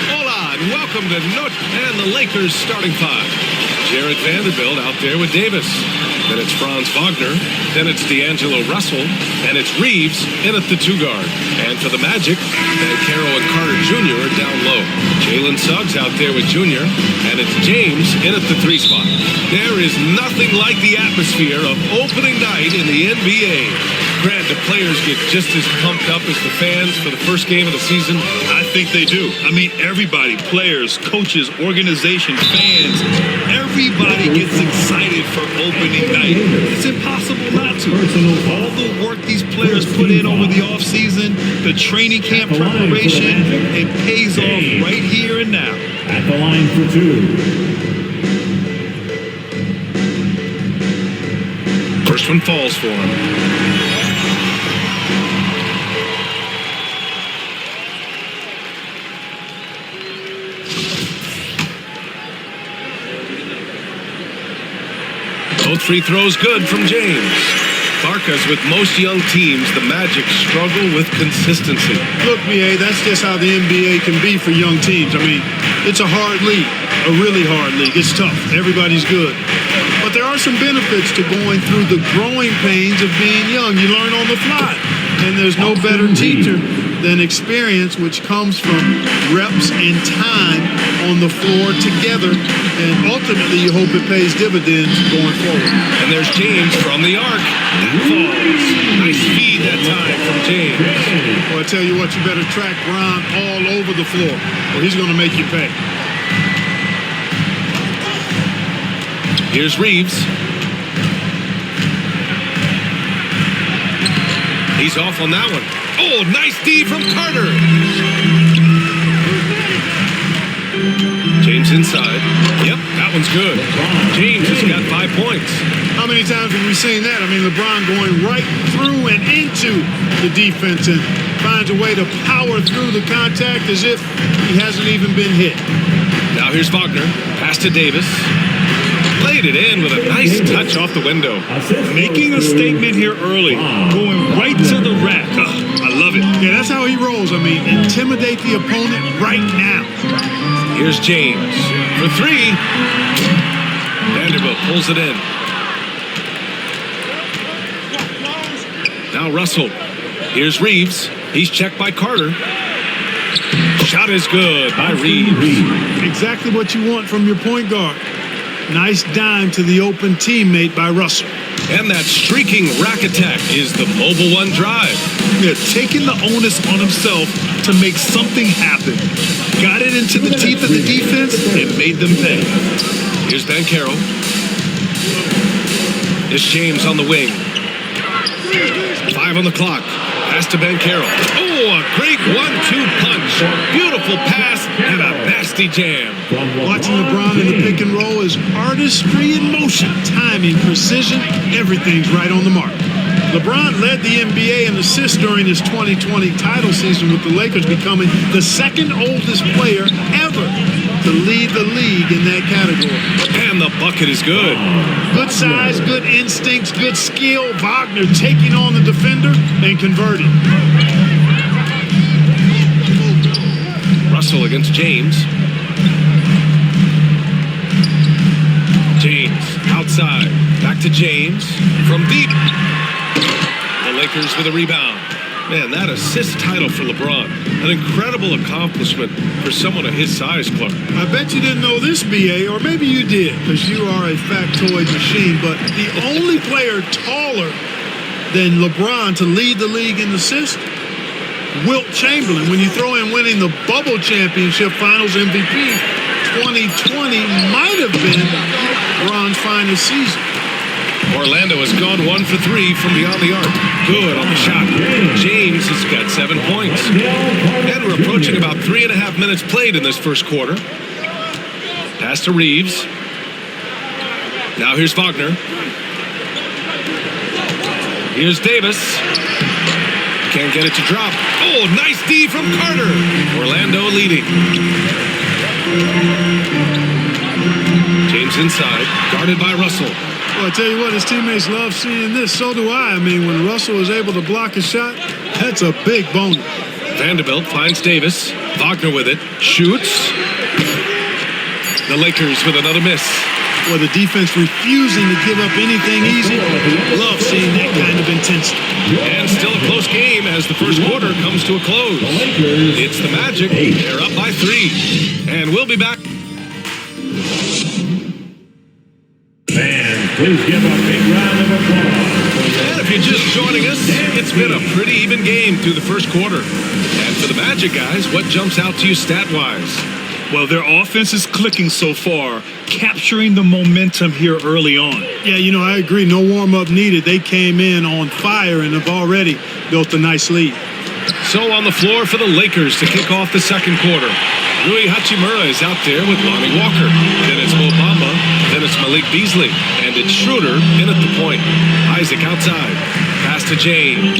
Hola, and welcome to Nook and the Lakers starting five. Jared Vanderbilt out there with Davis. Then it's Franz Wagner. Then it's D'Angelo Russell. And it's Reeves in at the two-guard. And for the Magic, Caro and Carter Jr. are down low. Jalen Suggs out there with Jr. And it's James in at the three spot. There is nothing like the atmosphere of opening night in the NBA. Grant, the players get just as pumped up as the fans for the first game of the season. I think they do. I mean, everybody, players, coaches, organization, fans, everybody gets excited for opening night. It's impossible not to. All the work these players put in over the offseason, the training camp preparation, it pays off right here and now. At the line for two. First one falls for him. Both free throws good from James. Clark, as with most young teams, the Magic struggle with consistency. Look, B.A., that's just how the NBA can be for young teams. I mean, it's a hard league, a really hard league. It's tough. Everybody's good. But there are some benefits to going through the growing pains of being young. You learn on the fly. And there's no better teacher than experience, which comes from reps and time on the floor together. And ultimately, you hope it pays dividends going forward. And there's James from the arc. That falls. Nice feed that time from James. Well, I tell you what, you better track Bron all over the floor, or he's going to make you pay. Here's Reeves. He's off on that one. Oh, nice D from Carter. James inside. Yep, that one's good. James has got 5 points. How many times have we seen that? I mean, LeBron going right through and into the defense and finds a way to power through the contact as if he hasn't even been hit. Now here's Wagner. Pass to Davis. Laid it in with a nice touch off the window. Making a statement here early. Going right to the rack. I love it. Yeah, that's how he rolls. I mean, intimidate the opponent right now. Here's James for three. Vanderbilt pulls it in. Now Russell. Here's Reeves. He's checked by Carter. Shot is good by Reeves. Exactly what you want from your point guard. Nice dime to the open teammate by Russell. And that streaking rack attack is the Mobile One drive. Yeah, taking the onus on himself to make something happen. Got it into the teeth of the defense and made them pay. Here's Caro. It's James on the wing. 5 on the clock. Pass to Caro. Oh, a great 1-2 punch. Beautiful pass and a nasty jam. Watching LeBron in the pick and roll is artistry in motion. Timing, precision, everything's right on the mark. LeBron led the NBA in assists during his 2020 title season, with the Lakers becoming the second oldest player ever to lead the league in that category. And the bucket is good. Good size, good instincts, good skill. Wagner taking on the defender and converting. Russell against James. James outside. Back to James from deep. The Lakers with a rebound. Man, that assist title for LeBron. An incredible accomplishment for someone of his size, Clark. I bet you didn't know this, B.A., or maybe you did, because you are a factoid machine, but the only player taller than LeBron to lead the league in assists, Wilt Chamberlain. When you throw in winning the Bubble Championship Finals MVP, 2020 might have been LeBron's finest season. Orlando has gone 1 for 3 from beyond the arc. Good on the shot. James has got 7 points. And we're approaching about 3.5 minutes played in this first quarter. Pass to Reeves. Now here's Wagner. Here's Davis. Can't get it to drop. Oh, nice D from Carter. Orlando leading. James inside, guarded by Russell. Well, I tell you what, his teammates love seeing this. So do I. I mean, when Russell is able to block a shot, that's a big bonus. Vanderbilt finds Davis. Wagner with it. Shoots. The Lakers with another miss. Or the defense refusing to give up anything easy. Love seeing that kind of intensity. And still a close game as the first quarter comes to a close. It's the Magic. They're up by 3. And we'll be back. Fans, please give a big round of applause. And if you're just joining us, it's been a pretty even game through the first quarter. And for the Magic guys, what jumps out to you stat-wise? Well, their offense is clicking so far, capturing the momentum here early on. Yeah, you know, I agree. No warm-up needed. They came in on fire and have already built a nice lead. So on the floor for the Lakers to kick off the second quarter. Rui Hachimura is out there with Lonnie Walker. Then it's Mo Bamba. Then it's Malik Beasley. And it's Schroeder in at the point. Isaac outside. Pass to James.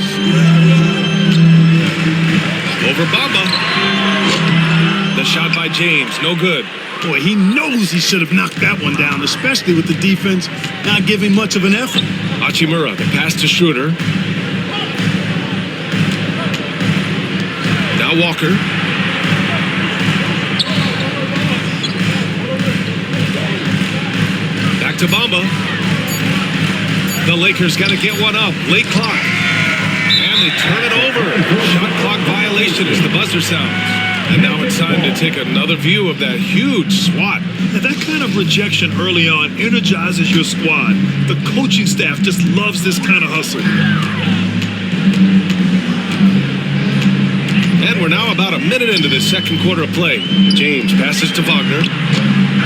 Over Bamba. The shot by James, no good. Boy, he knows he should have knocked that one down, especially with the defense not giving much of an effort. Hachimura, the pass to Schroeder. Now Walker. Back to Bamba. The Lakers got to get one up. Late clock. And they turn it over. Shot clock violation as the buzzer sounds. And now it's time to take another view of that huge swat. And that kind of rejection early on energizes your squad. The coaching staff just loves this kind of hustle. And we're now about a minute into the second quarter of play. James passes to Wagner.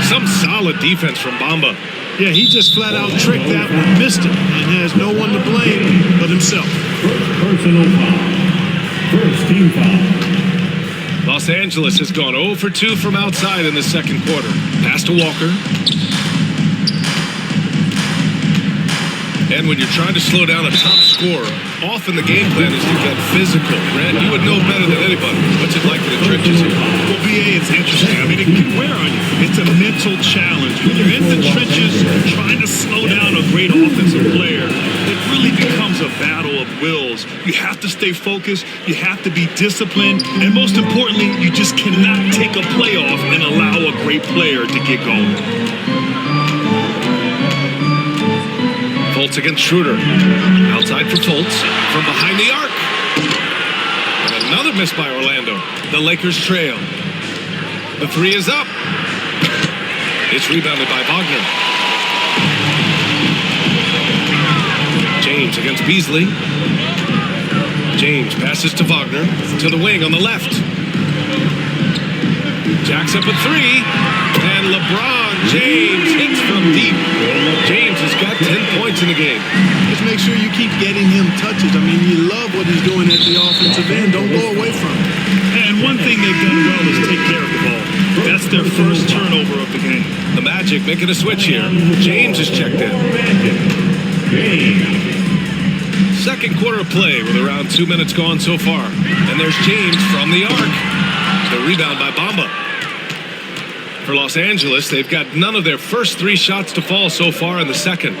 Some solid defense from Bamba. Yeah, he just flat out tricked that one, missed it, and has no one to blame but himself. Personal foul. First team foul. Los Angeles has gone 0 for 2 from outside in the second quarter. Pass to Walker. And when you're trying to slow down a top scorer, often the game plan is to get physical. Grant, you would know better than anybody. What's it like in the trenches here? Well, BA, it's interesting. I mean, it can wear on you. It's a mental challenge. When you're in the trenches trying to slow down a great offensive player, it really becomes a battle of wills. You have to stay focused. You have to be disciplined. And most importantly, you just cannot take a play off and allow a great player to get going. Fultz against Schroeder. Outside for Fultz. From behind the arc. And another miss by Orlando. The Lakers trail. The 3 is up. It's rebounded by Wagner. James against Beasley. James passes to Wagner. To the wing on the left. Jacks up a 3. And LeBron James hits from deep. James has got 10 points in the game. Just make sure you keep getting him touches. I mean, you love what he's doing at the offensive end. Don't go away from it. And one thing they've done well is take care of the ball. That's their first turnover of the game. The Magic making a switch here. James is checked in. Second quarter of play with around 2 minutes gone so far. And there's James from the arc. The rebound by Bamba. For Los Angeles, they've got none of their first 3 shots to fall so far in the second.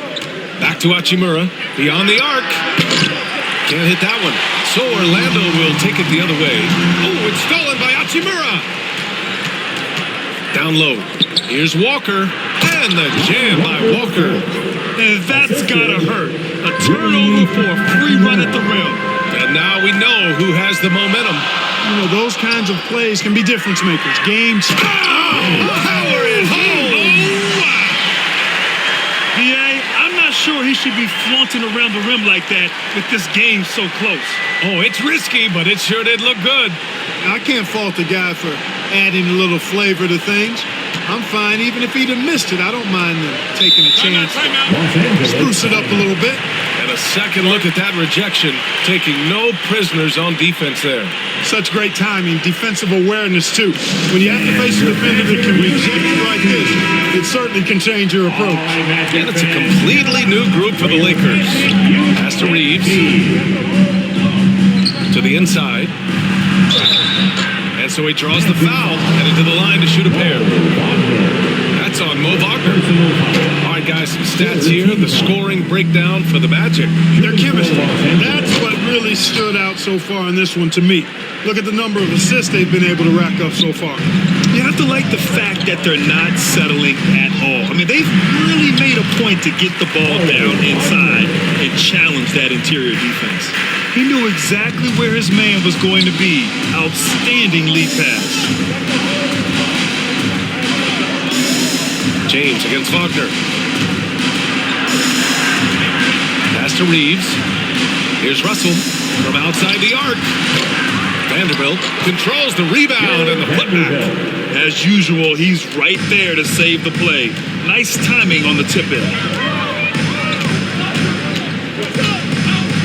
Back to Hachimura, beyond the arc. Can't hit that one. So Orlando will take it the other way. Oh, it's stolen by Hachimura. Down low. Here's Walker. And the jam by Walker. And that's gotta hurt. A turnover for a free run at the rim. And now we know who has the momentum. You know, those kinds of plays can be difference makers. Games. Power it home. BA, I'm not sure he should be flaunting around the rim like that with this game so close. Oh, it's risky, but it sure did look good. I can't fault the guy for adding a little flavor to things. I'm fine, even if he'd have missed it. I don't mind them taking a chance to spruce it up a little bit. And a second look at that rejection, taking no prisoners on defense there. Such great timing, defensive awareness too. When you have to face a defender that can reject you like this, it certainly can change your approach. And it's a completely new group for the Lakers. Pass to Reeves. To the inside. And so he draws the foul, headed to the line to shoot a pair. That's on Mo Wagner. All right, guys, some stats here. The scoring breakdown for the Magic. Their chemistry, that's what really really stood out so far in this one to me. Look at the number of assists they've been able to rack up so far. You have to like the fact that they're not settling at all. I mean, they've really made a point to get the ball down inside and challenge that interior defense. He knew exactly where his man was going to be. Outstanding lead pass. James against Wagner. Pass to Reeves. Here's Russell from outside the arc. Vanderbilt controls the rebound and the putback. As usual, he's right there to save the play. Nice timing on the tip-in.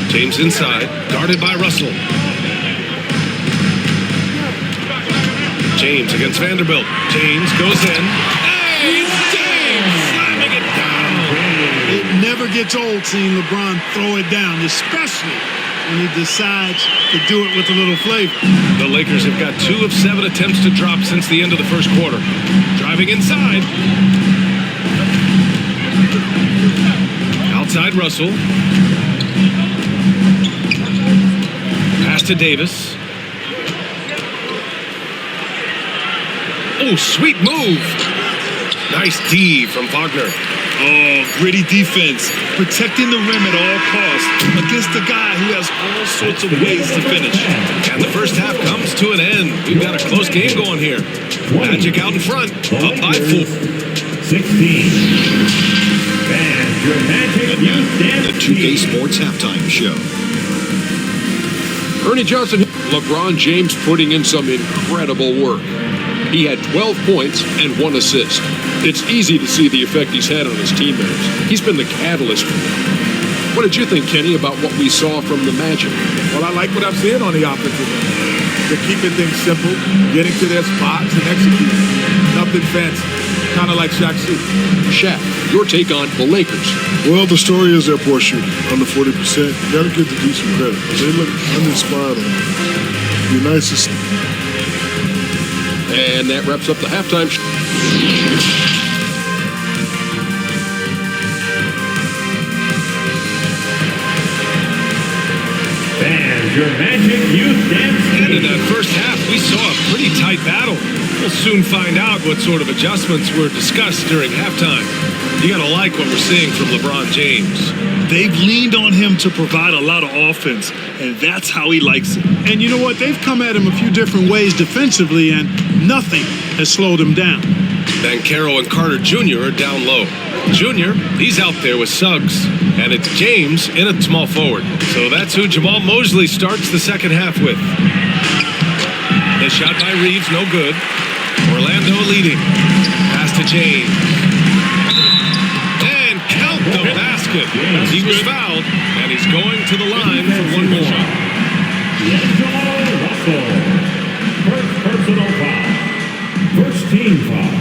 James inside, guarded by Russell. James against Vanderbilt. James goes in. Hey, James slamming it down. It never gets old seeing LeBron throw it down, especially when he decides to do it with a little flavor. The Lakers have got 2 of 7 attempts to drop since the end of the first quarter. Driving inside. Outside Russell. Pass to Davis. Oh, sweet move. Nice D from Wagner. Oh, gritty defense. Protecting the rim at all costs against a guy who has all sorts of ways to finish. And the first half comes to an end. We've got a close game going here. Magic out in front, up by 4. 16. And your Magic The 2K Sports Halftime Show. Ernie Johnson, LeBron James putting in some incredible work. He had 12 points and 1 assist. It's easy to see the effect he's had on his teammates. He's been the catalyst. What did you think, Kenny, about what we saw from the Magic? Well, I like what I'm seeing on the offensive end. They're keeping things simple, getting to their spots and executing. Nothing fancy. Kind of like Shaq shooting. Shaq, your take on the Lakers. Well, the story is their poor shooting, under 40%. You got to give the D some credit. They look uninspired on it. Be nice to see. And that wraps up the halftime show. And your Magic Youth Dance And in that first half, we saw a pretty tight battle. We'll soon find out what sort of adjustments were discussed during halftime. You gotta like what we're seeing from LeBron James. They've leaned on him to provide a lot of offense, and that's how he likes it. And you know what? They've come at him a few different ways defensively, and nothing has slowed him down. Banchero and Carter Jr. are down low. Jr., he's out there with Suggs, and it's James in a small forward. So that's who Jamal Mosley starts the second half with. The shot by Reeves, no good. Orlando leading. Pass to James. And count the basket. He was fouled, and he's going to the line for one more. Russell. First personal foul. First team foul.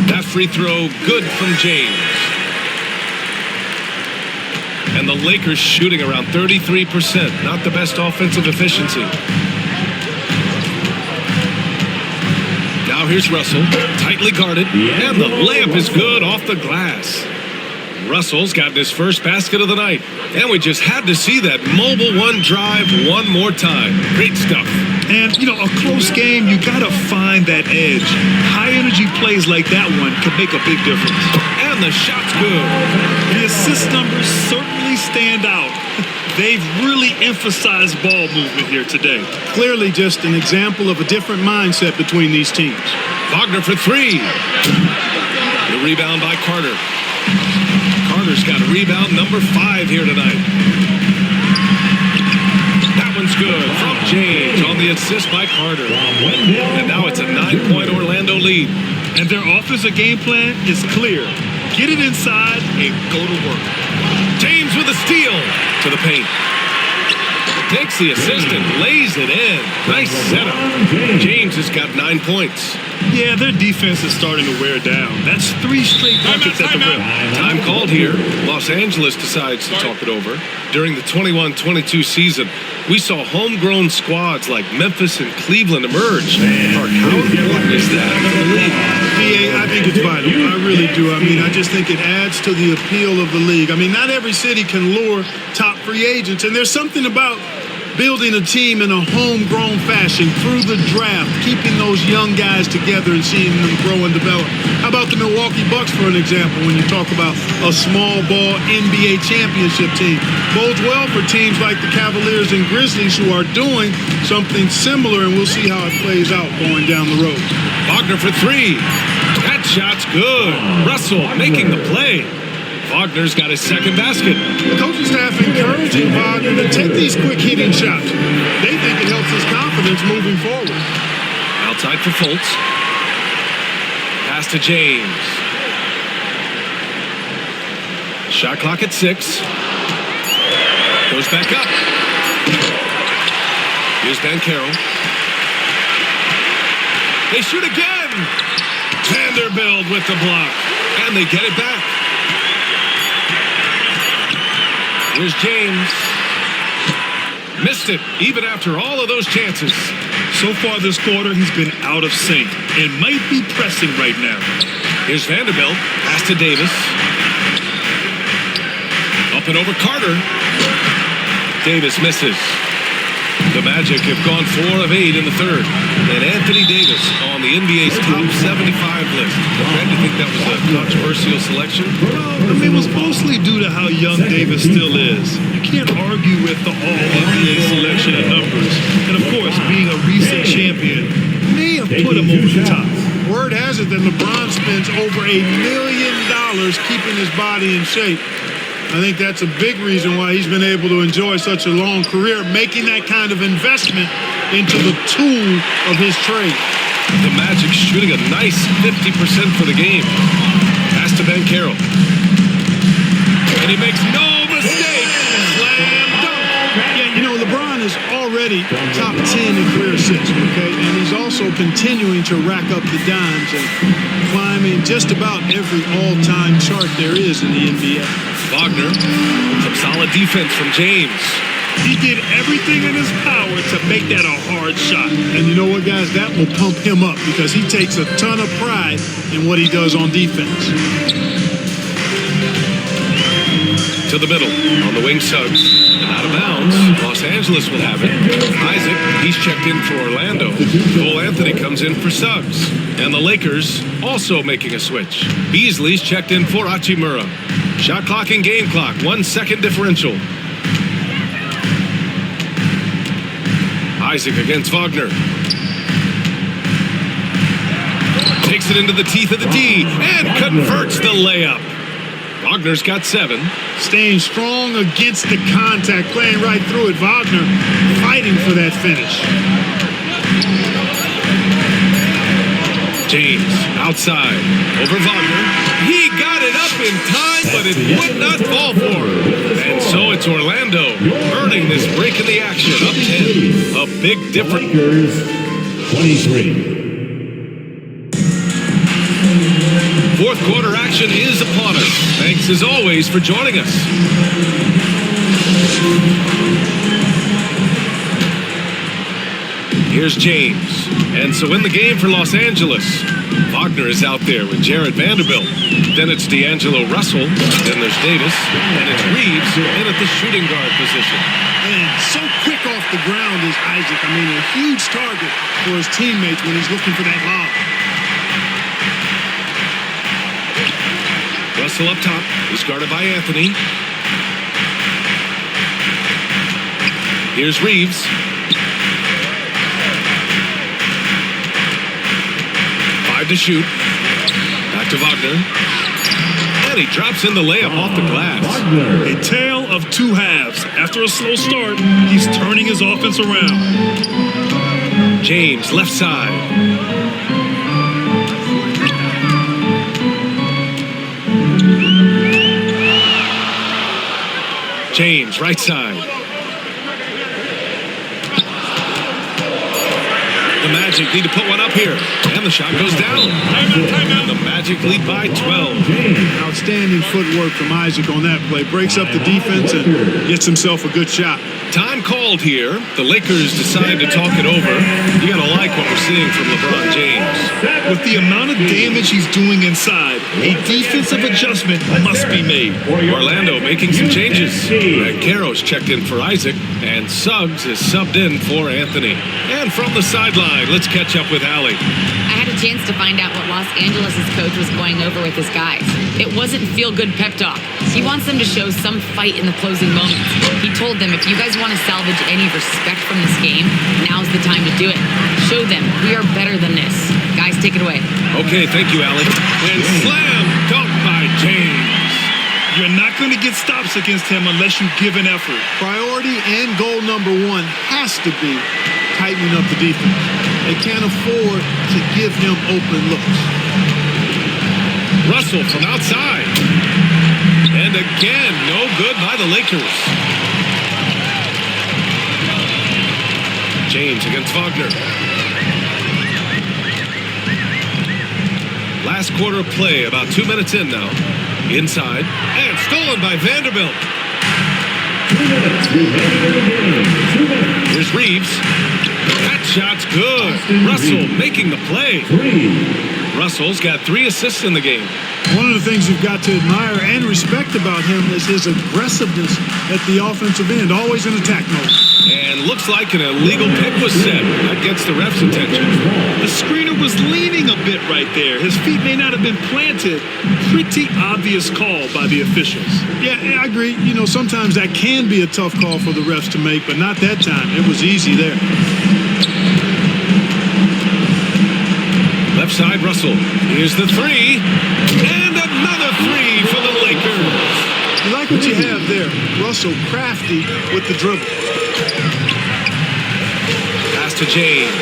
That free throw, good from James. And the Lakers shooting around 33%. Not the best offensive efficiency. Now here's Russell, tightly guarded, and the layup is good off the glass. Russell's gotten his first basket of the night, and we just had to see that mobile one drive one more time. Great stuff. And, you know, a close game, you got to find that edge. High-energy plays like that one could make a big difference. And the shot's good. The assist numbers certainly stand out. They've really emphasized ball movement here today. Clearly just an example of a different mindset between these teams. Wagner for 3. The rebound by Carter. Carter's got a rebound number 5 here tonight. That one's good from James on the assist by Carter. And now it's a 9-point Orlando lead. And their offensive game plan is clear. Get it inside and go to work. James with a steal to the paint. Takes the assist and lays it in. Nice setup. James has got 9 points. Yeah, their defense is starting to wear down. That's 3 straight buckets at the rim. Time called here. Los Angeles decides to talk it over. During the 21-22 season, we saw homegrown squads like Memphis and Cleveland emerge. Mark, how important is that for the league? I think it's vital. I really do. I mean, I just think it adds to the appeal of the league. I mean, not every city can lure top free agents, and there's something about building a team in a homegrown fashion through the draft, keeping those young guys together and seeing them grow and develop. How about the Milwaukee Bucks, for an example, when you talk about a small ball NBA championship team? Bodes well for teams like the Cavaliers and Grizzlies who are doing something similar, and we'll see how it plays out going down the road. Wagner for three. That shot's good. Russell making the play. Wagner's got his second basket. The coaching staff encouraging Wagner to take these quick hitting shots. They think it helps his confidence moving forward. Outside for Fultz. Pass to James. Shot clock at 6. Goes back up. Here's Banchero. They shoot again. Vanderbilt with the block. And they get it back. Here's James. Missed it, even after all of those chances. So far this quarter, he's been out of sync and might be pressing right now. Here's Vanderbilt. Pass to Davis. Up and over Carter. Davis misses. The Magic have gone 4 of 8 in the third. And Anthony Davis on the NBA's top 75 list. Ben, do you think that was a controversial selection? Well, I mean, it was mostly due to how young Davis still is. You can't argue with the all-NBA selection of numbers. And of course, being a recent champion may have put him over the top. Word has it that LeBron spends over $1 million keeping his body in shape. I think that's a big reason why he's been able to enjoy such a long career, making that kind of investment into the tool of his trade. The Magic shooting a nice 50% for the game. Pass to Banchero. And he makes no mistake. Slam dunk. Yeah, you know, LeBron is already top 10 in career assists, okay? And he's also continuing to rack up the dimes and climbing just about every all-time chart there is in the NBA. Wagner, some solid defense from James. He did everything in his power to make that a hard shot. And you know what, guys? That will pump him up because he takes a ton of pride in what he does on defense. To the middle, on the wing, Suggs. And out of bounds, Los Angeles will have it. Isaac, he's checked in for Orlando. Cole Anthony comes in for Suggs. And the Lakers also making a switch. Beasley's checked in for Hachimura. Shot clock and game clock, 1 second differential. Isaac against Wagner. Takes it into the teeth of the D and converts the layup. Wagner's got 7. Staying strong against the contact, playing right through it. Wagner fighting for that finish. James outside over Wagner. He got it up in time, but it would not fall for him. And so it's Orlando earning this break in the action, up 10. A big difference. Lakers 23. Fourth quarter action is upon us. Thanks as always for joining us. Here's James. And so in the game for Los Angeles, Wagner is out there with Jared Vanderbilt. Then it's D'Angelo Russell. Then there's Davis. And it's Reeves in at the shooting guard position. Man, so quick off the ground is Isaac. I mean, a huge target for his teammates when he's looking for that lob. Russell up top. He's guarded by Anthony. Here's Reeves. To shoot. Back to Wagner. And he drops in the layup off the glass. A tale of two halves. After a slow start, he's turning his offense around. James, left side. James, right side. The Magic need to put one up here. And the shot goes down. And the Magic lead by 12. Outstanding footwork from Isaac on that play. Breaks up the defense and gets himself a good shot. Time called here. The Lakers decide to talk it over. You gotta like what we're seeing from LeBron James. With the amount of damage he's doing inside, a defensive adjustment must be made. Orlando making some changes. Banchero's checked in for Isaac, and Suggs is subbed in for Anthony. And from the sideline, let's catch up with Allie. I had a chance to find out what Los Angeles' coach was going over with his guys. It wasn't feel-good pep talk. He wants them to show some fight in the closing moments. He told them, if you guys want to salvage any respect from this game, now's the time to do it. Show them we are better than this. Guys, take it away. Okay, thank you, Allie. And slam dunk by James. You're not going to get stops against him unless you give an effort. Priority and goal number one has to be tightening up the defense. They can't afford to give him open looks. Russell from outside. And again, no good by the Lakers. James against Wagner. Last quarter of play, about 2 minutes in now. Inside, and stolen by Vanderbilt. 2 minutes remaining. 2 minutes. Here's Reeves. That shot's good. Russell making the play. Russell's got 3 assists in the game. One of the things you've got to admire and respect about him is his aggressiveness at the offensive end, always in attack mode. And looks like an illegal pick was set. That gets the ref's attention. The screener was leaning a bit right there. His feet may not have been planted. Pretty obvious call by the officials. Yeah, I agree. You know, sometimes that can be a tough call for the refs to make, but not that time. It was easy there. Left side, Russell. Here's the 3. And another 3 for the Lakers. You like what you have there. Russell crafty with the dribble. Pass to James.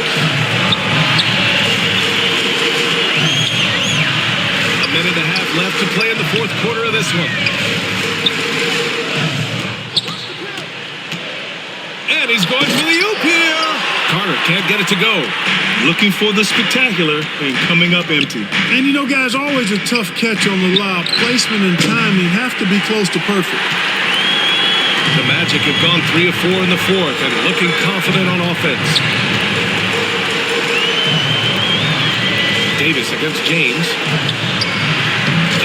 A minute and a half left to play in the fourth quarter of this one. And he's going for the oop here. Carter can't get it to go. Looking for the spectacular and coming up empty. And you know, guys, always a tough catch on the lob. Placement and timing have to be close to perfect. The Magic have gone 3 of 4 in the fourth and looking confident on offense. Davis against James.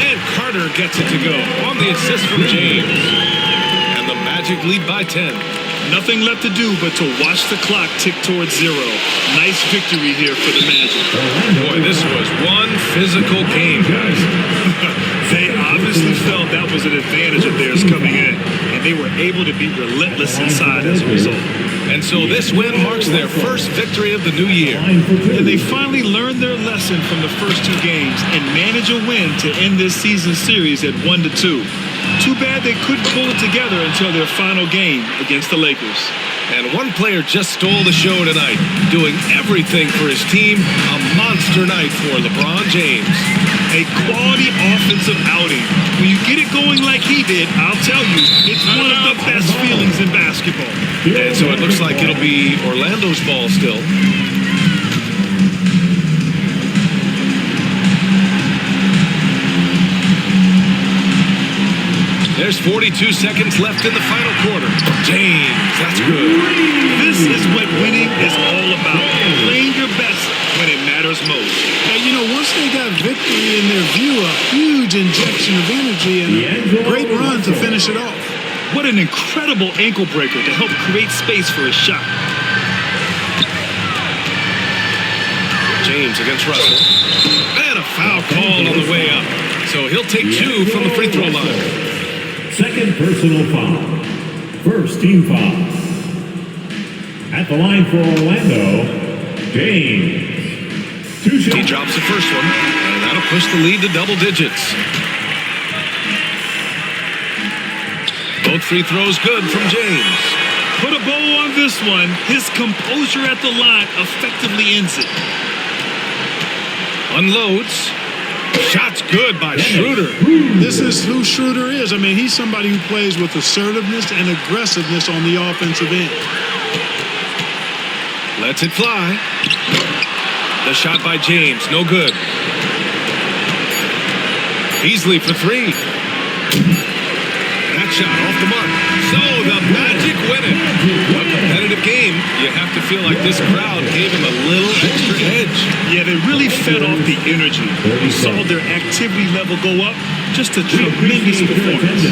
And Carter gets it to go on the assist from James. And the Magic lead by 10. Nothing left to do but to watch the clock tick towards 0. Nice victory here for the Magic. Boy, this was one physical game, guys. They obviously felt that was an advantage of theirs coming in, and they were able to be relentless inside as a result. And so this win marks their first victory of the new year. And they finally learned their lesson from the first 2 games and manage a win to end this season series at 1-2. Too bad they couldn't pull it together until their final game against the Lakers. And one player just stole the show tonight, doing everything for his team. A monster night for LeBron James. A quality offensive outing. When you get it going like he did, I'll tell you, it's one of the best feelings in basketball. And so it looks like it'll be Orlando's ball still. There's 42 seconds left in the final quarter. James, that's good. This is what winning is all about. Playing your best when it matters most. And you know, once they got victory in their view, a huge injection of energy and a great run to finish it off. What an incredible ankle breaker to help create space for a shot. James against Russell. And a foul call on the way up. So he'll take 2 from the free throw line. Second personal foul. First team foul. At the line for Orlando, James. 2 shots. He drops the first one, and that'll push the lead to double digits. Both free throws good from James. Put a bow on this one. His composure at the line effectively ends it. Unloads. Shot's good by Schroeder. This is who Schroeder is. I mean, he's somebody who plays with assertiveness and aggressiveness on the offensive end. Lets it fly. The shot by James, no good. Beasley for 3. That shot off the mark. So the Magic win it. A competitive game. You have to feel like this crowd gave him a little extra edge. Yeah, they really fed off the energy. You saw their activity level go up. Just a tremendous performance.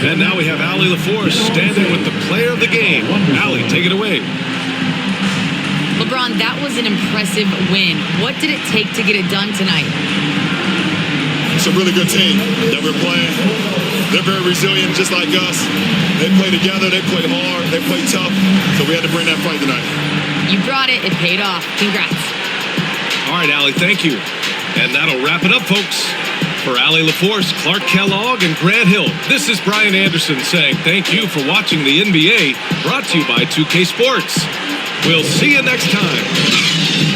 And now we have Allie LaForce standing with the player of the game. Allie, take it away. LeBron, that was an impressive win. What did it take to get it done tonight? It's a really good team that we're playing. They're very resilient, just like us. They play together, they play hard, they play tough. So we had to bring that fight tonight. You brought it. It paid off. Congrats. All right, Allie, thank you. And that'll wrap it up, folks. For Allie LaForce, Clark Kellogg, and Grant Hill, this is Brian Anderson saying thank you for watching the NBA, brought to you by 2K Sports. We'll see you next time.